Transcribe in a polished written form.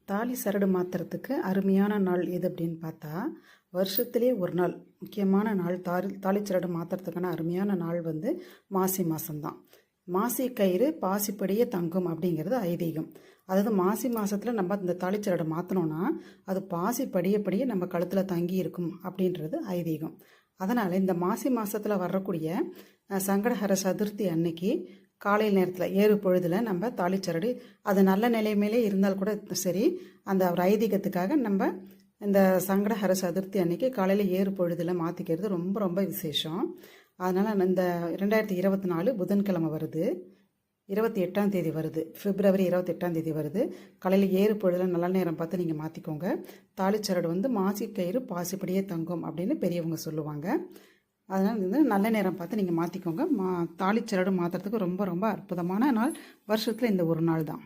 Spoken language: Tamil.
தாலி சரடு மாற்றுறதுக்கு அருமையான நாள் எது அப்படின்னு பார்த்தா, வருஷத்துலேயே ஒரு நாள் முக்கியமான நாள் தாலி சரடு மாற்றுறதுக்கான அருமையான நாள் வந்து மாசி மாதம்தான். மாசி கயிறு பாசிப்படியே தங்கும் அப்படிங்கிறது ஐதீகம். அதாவது மாசி மாதத்தில் நம்ம இந்த தாலிச்சரடை மாற்றினோன்னா அது பாசி படியே நம்ம கழுத்தில் தங்கி இருக்கும் அப்படின்றது ஐதீகம். அதனால் இந்த மாசி மாதத்தில் வரக்கூடிய சங்கடஹர சதுர்த்தி அன்னைக்கு காலையில் நேரத்தில் ஏறு பொழுதில் நம்ம தாலிச்சரடு அது நல்ல நிலைமையிலே இருந்தால் கூட சரி, அந்த ஒரு ஐதீகத்துக்காக நம்ம இந்த சங்கடஹர சதுர்த்தி அன்னைக்கு காலையில் ஏறு பொழுதில் மாற்றிக்கிறது ரொம்ப ரொம்ப விசேஷம். அதனால் இந்த 2024 புதன்கிழமை வருது, 28ஆம் தேதி வருது, பிப்ரவரி 28ஆம் தேதி வருது. காலையில் ஏறு பொழுதில் நல்ல நேரம் பார்த்து நீங்கள் மாற்றிக்கோங்க. தாலிச்சரடு வந்து மாசி கயிறு பாசிப்படியே தங்கும் அப்படின்னு பெரியவங்க சொல்லுவாங்க. அதனால் வந்து நல்ல நேரம் பார்த்து நீங்கள் மாற்றிக்கோங்க. தாலிச்சரடு மாற்றுறதுக்கு ரொம்ப ரொம்ப அற்புதமான நாள் வருஷத்தில் இந்த ஒரு நாள் தான்.